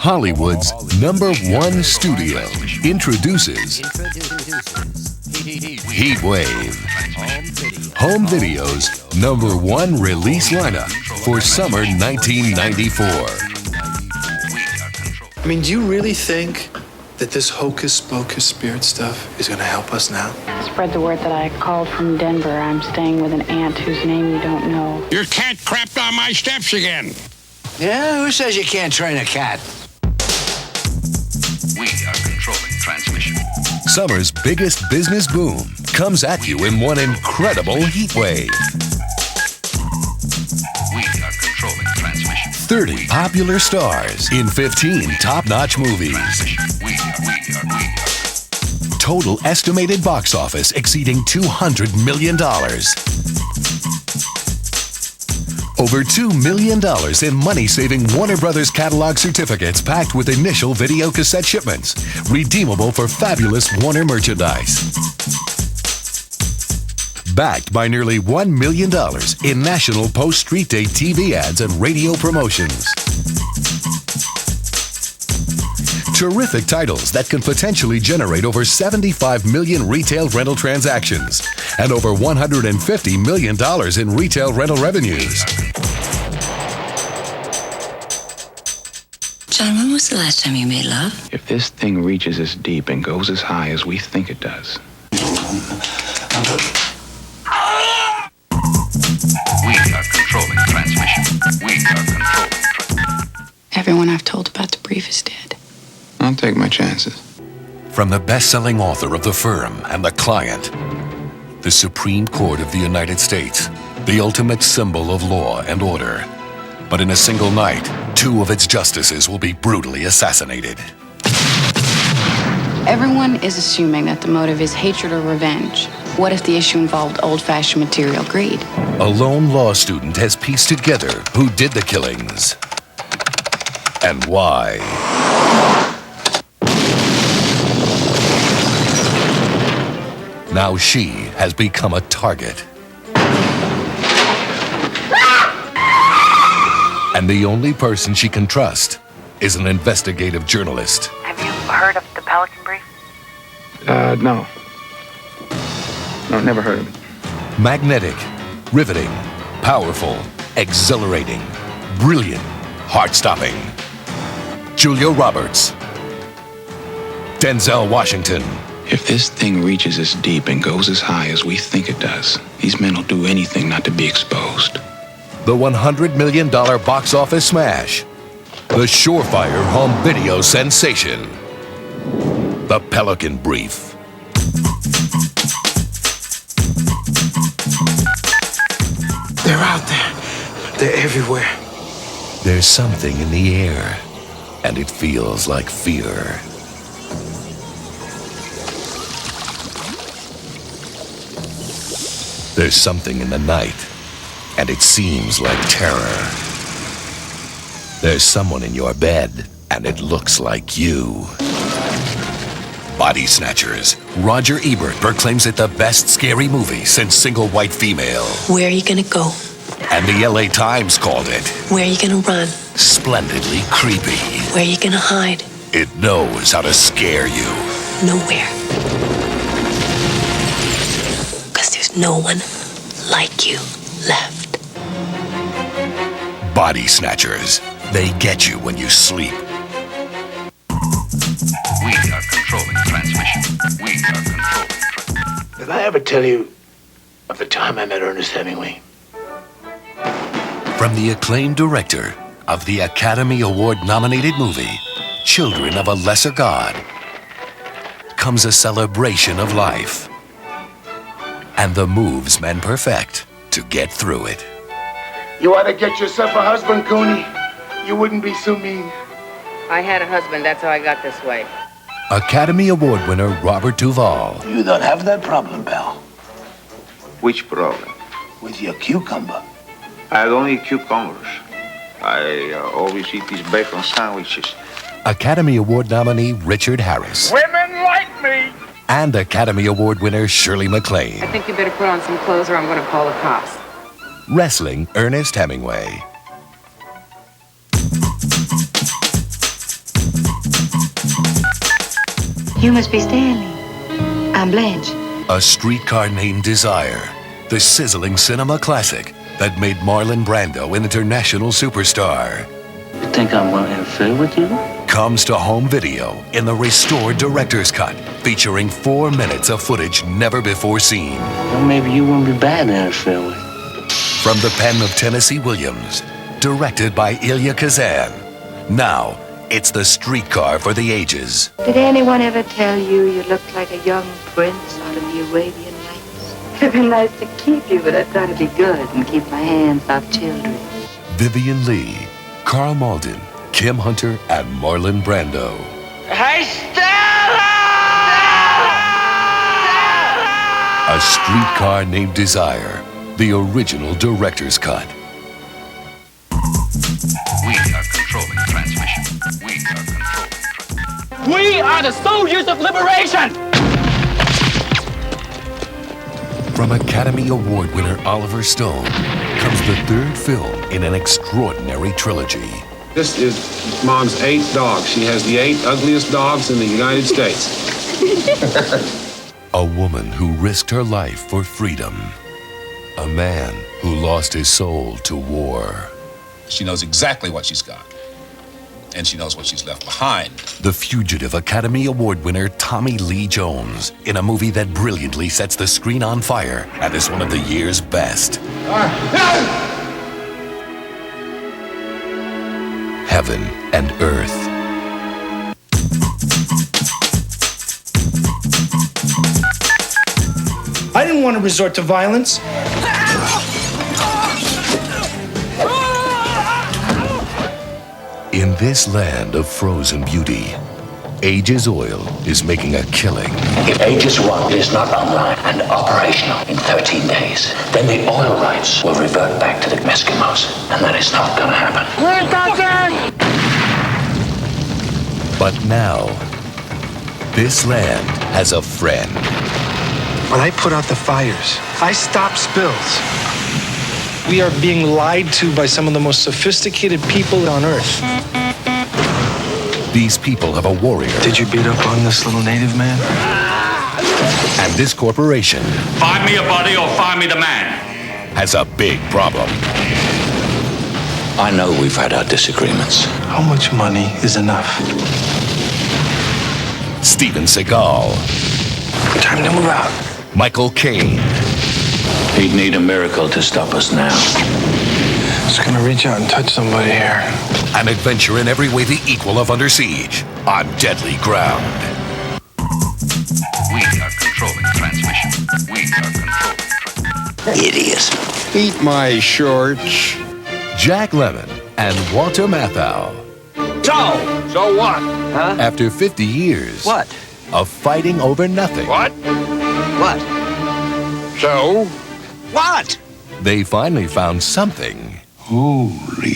Hollywood's #1 studio introduces Heatwave, home video's #1 release lineup for summer 1994. I mean, do you really think that this hocus-pocus spirit stuff is going to help us now? Spread the word that I called from Denver. I'm staying with an aunt whose name you don't know. Your cat crapped on my steps again. Yeah? Who says you can't train a cat? We are controlling transmission. Summer's biggest business boom comes at you in one incredible heat wave. We are controlling transmission. 30 popular stars in 15 top-notch movies. We are. Total estimated box office exceeding $200 million. Over $2 million in money-saving Warner Brothers catalog certificates packed with initial video cassette shipments, redeemable for fabulous Warner merchandise. Backed by nearly $1 million in National Post Street Day TV ads and radio promotions. Terrific titles that can potentially generate over 75 million retail rental transactions and over $150 million in retail rental revenues. John, when was the last time you made love? If this thing reaches as deep and goes as high as we think it does. We are controlling transmission. We are controlling. Everyone I've told about the brief is dead. I'll take my chances. From the best-selling author of The Firm and The Client, the Supreme Court of the United States, the ultimate symbol of law and order. But in a single night, 2 of its justices will be brutally assassinated. Everyone is assuming that the motive is hatred or revenge. What if the issue involved old-fashioned material greed? A lone law student has pieced together who did the killings and why. Now she has become a target. And the only person she can trust is an investigative journalist. Have you heard of the Pelican Brief? No. No, never heard of it. Magnetic, riveting, powerful, exhilarating, brilliant, heart-stopping. Julia Roberts. Denzel Washington. If this thing reaches as deep and goes as high as we think it does, these men will do anything not to be exposed. The $100 million box office smash. The surefire home video sensation. The Pelican Brief. They're out there. They're everywhere. There's something in the air, and it feels like fear. There's something in the night, and it seems like terror. There's someone in your bed, and it looks like you. Body Snatchers. Roger Ebert proclaims it the best scary movie since Single White Female. Where are you gonna go? And the LA Times called it Where are you gonna run? splendidly creepy. Where are you gonna hide? It knows how to scare you. Nowhere. 'Cause there's no one like you left. Body Snatchers. They get you when you sleep. We are controlling transmission. We are controlling. Did I ever tell you of the time I met Ernest Hemingway? From the acclaimed director of the Academy Award-nominated movie, Children of a Lesser God, comes a celebration of life and the moves men perfect to get through it. You ought to get yourself a husband, Cooney. You wouldn't be so mean. I had a husband, that's how I got this way. Academy Award winner Robert Duvall. You don't have that problem, pal. Which problem? With your cucumber. I don't eat cucumbers. I always eat these bacon sandwiches. Academy Award nominee Richard Harris. Women like me! And Academy Award winner Shirley MacLaine. I think you better put on some clothes or I'm going to call the cops. Wrestling Ernest Hemingway. You must be Stanley. I'm Blanche. A Streetcar Named Desire, the sizzling cinema classic that made Marlon Brando an international superstar. You think I'm going to interfere with you? Comes to home video in the restored director's cut, featuring 4 minutes of footage never before seen. Well, maybe you wouldn't be bad to interfere with. From the pen of Tennessee Williams, directed by Elia Kazan. Now, it's the Streetcar for the ages. Did anyone ever tell you you looked like a young prince out of the Arabian Nights? It'd be nice to keep you, but I've got to be good and keep my hands off children. Vivian Lee, Carl Malden, Kim Hunter, and Marlon Brando. Hey, Stella! A Streetcar Named Desire, the original director's cut. We are controlling transmission. We are controlling. We are the soldiers of liberation! From Academy Award winner Oliver Stone comes the third film in an extraordinary trilogy. This is Mom's 8th dog. She has the 8 ugliest dogs in the United States. A woman who risked her life for freedom. A man who lost his soul to war. She knows exactly what she's got. And she knows what she's left behind. The fugitive Academy Award winner Tommy Lee Jones in a movie that brilliantly sets the screen on fire and is one of the year's best. Heaven and Earth. I didn't want to resort to violence. In this land of frozen beauty, Aegis Oil is making a killing. If Aegis 1 is not online and operational in 13 days, then the oil rights will revert back to the Eskimos, and that is not going to happen. We're talking! But now, this land has a friend. When I put out the fires, I stopped spills. We are being lied to by some of the most sophisticated people on Earth. These people have a warrior. Did you beat up on this little native man? And this corporation Find me a body or find me the man. has a big problem. I know we've had our disagreements. How much money is enough? Steven Seagal. Time to move out. Michael Caine. He'd need a miracle to stop us now. Just gonna reach out and touch somebody here. An adventure in every way the equal of Under Siege on deadly ground. We are controlling transmission. We are controlling. Idiot. Eat my shorts. Jack Lemmon and Walter Matthau. So what? Huh? After 50 years What? of fighting over nothing, What? What? So? What? they finally found something Holy.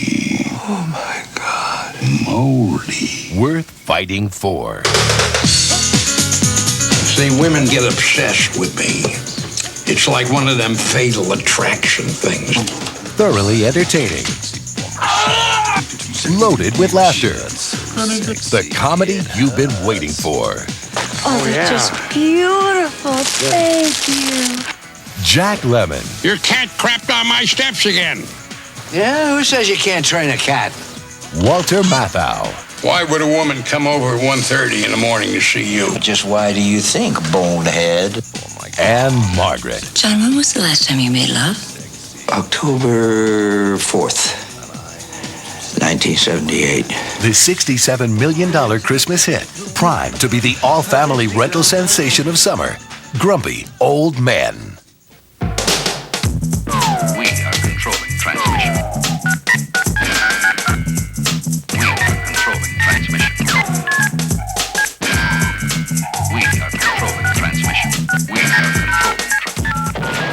Oh my God. Moly. worth fighting for. See, women get obsessed with me. It's like one of them fatal attraction things. Thoroughly entertaining. Loaded with laughter. The comedy you've been waiting for. Oh, it's just beautiful. Thank you. Jack Lemmon. Your cat crapped on my steps again. Yeah, who says you can't train a cat? Walter Matthau. Why would a woman come over at 1:30 in the morning to see you? Just why do you think, bonehead? And Margaret. John, when was the last time you made love? October 4th, 1978. The $67 million Christmas hit, primed to be the all-family rental sensation of summer. Grumpy Old Men. We are controlling transmission. We are controlling transmission. We are controlling transmission. We are controlling.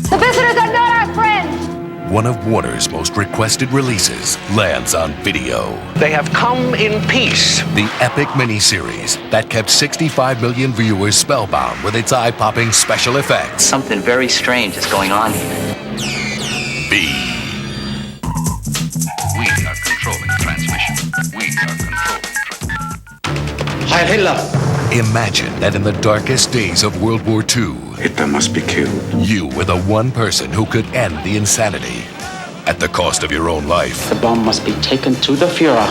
The visitors are not our friends! One of Warner's most requested releases lands on video. They have come in peace. The epic miniseries that kept 65 million viewers spellbound with its eye-popping special effects. Something very strange is going on here. B. Heil Hitler! Imagine that in the darkest days of World War II, Hitler must be killed. you were the one person who could end the insanity at the cost of your own life. The bomb must be taken to the Führer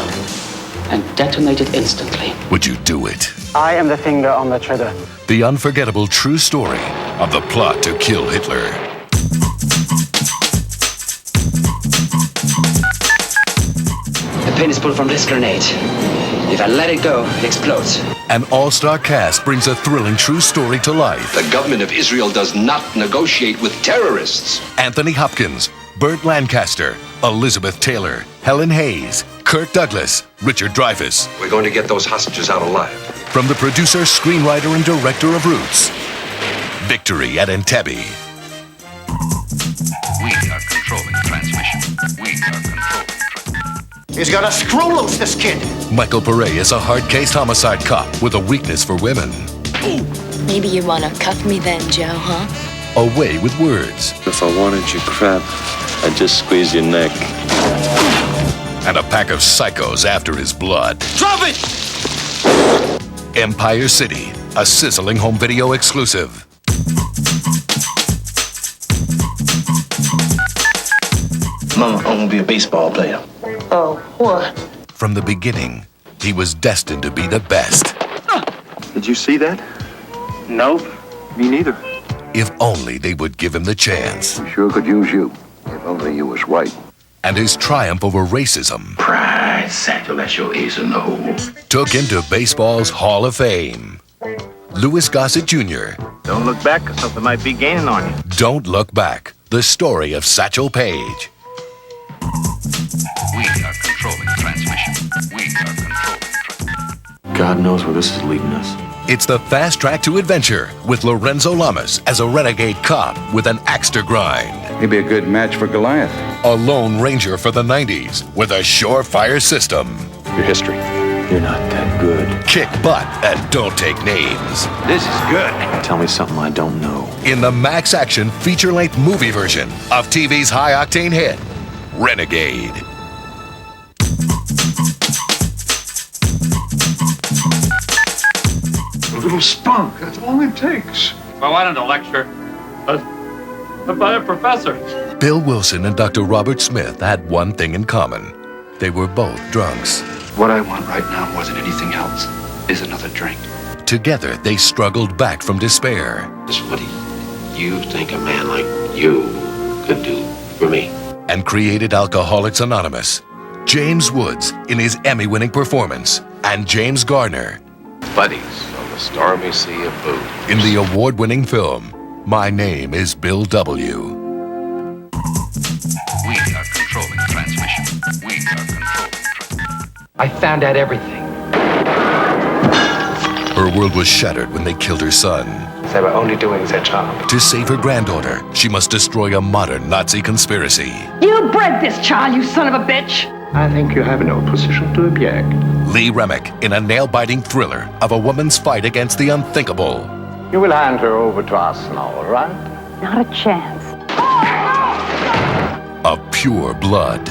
and detonated instantly. Would you do it? I am the finger on the trigger. The unforgettable true story of the plot to kill Hitler. The pin is pulled from this grenade. If I let it go, it explodes. An all-star cast brings a thrilling true story to life. The government of Israel does not negotiate with terrorists. Anthony Hopkins, Burt Lancaster, Elizabeth Taylor, Helen Hayes, Kirk Douglas, Richard Dreyfuss. We're going to get those hostages out alive. From the producer, screenwriter, and director of Roots, Victory at Entebbe. We are controlling transmission. We are controlling. He's got a screw loose, this kid. Michael Pare is a hard-case homicide cop with a weakness for women. Maybe you want to cuff me then, Joe, huh? Away with words. If I wanted your crap, I'd just squeeze your neck. And a pack of psychos after his blood. Drop it! Empire City, a sizzling home video exclusive. Mama, I want to be a baseball player. Oh, what? From the beginning, he was destined to be the best. Did you see that? Nope. Me neither. If only they would give him the chance. We sure could use you. If only you was white. And his triumph over racism Pride, Satchel, that's your ace in the hole. took him to baseball's Hall of Fame. Louis Gossett Jr. Don't look back, because something might be gaining on you. Don't Look Back, the story of Satchel Paige. We are controlling transmission. We are controlling. God knows where this is leading us. It's the fast track to adventure with Lorenzo Lamas as a renegade cop with an axe to grind. He'd be a good match for Goliath. A Lone Ranger for the 90s with a surefire system. Your history. You're not that good. Kick butt and don't take names. This is good. Tell me something I don't know. In the Max Action feature-length movie version of TV's high-octane hit, Renegade. A little spunk, that's all it takes. If I wanted a lecture, I'd buy a professor. Bill Wilson and Dr. Robert Smith had one thing in common. They were both drunks. What I want right now more than anything else is another drink. Together, they struggled back from despair. Just what do you think a man like you could do for me? And created Alcoholics Anonymous. James Woods in his Emmy-winning performance, and James Garner Buddies on the stormy sea of booze. in the award-winning film, My Name is Bill W. We are controlling transmission. We are controlling. I found out everything. Her world was shattered when they killed her son. They were only doing their job. To save her granddaughter, she must destroy a modern Nazi conspiracy. You bred this child, you son of a bitch! I think you have no position to object. Lee Remick in a nail-biting thriller of a woman's fight against the unthinkable. You will hand her over to us now, all right? Not a chance. Of pure blood.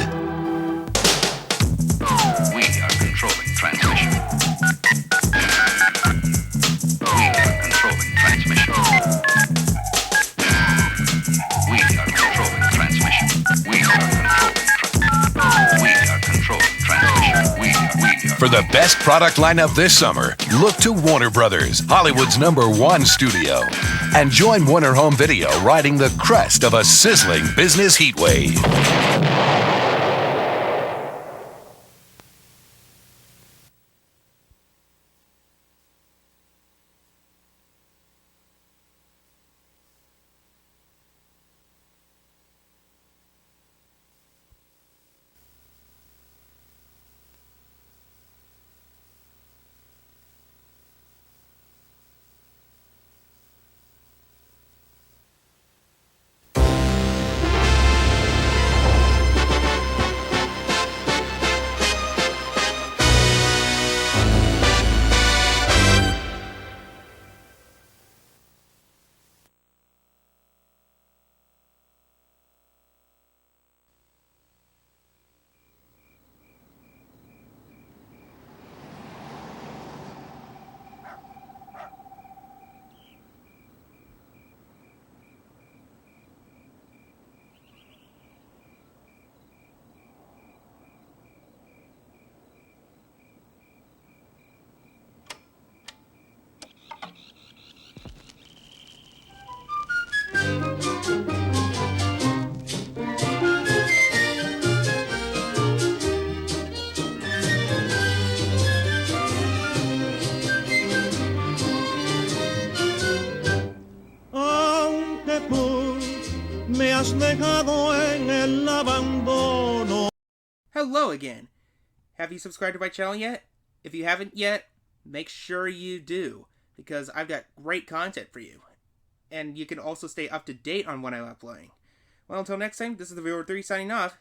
We are controlling transmission. We are controlling transmission. We are controlling transmission. We are controlling transmission. We are. For the best product lineup this summer, look to Warner Brothers, Hollywood's #1 studio. And join Warner Home Video riding the crest of a sizzling business heatwave. Me has dejado en el abandono. Hello again. Have you subscribed to my channel yet? If you haven't yet, make sure you do, because I've got great content for you. And you can also stay up to date on what I'm uploading. Well, until next time, this is the Viewer 3 signing off.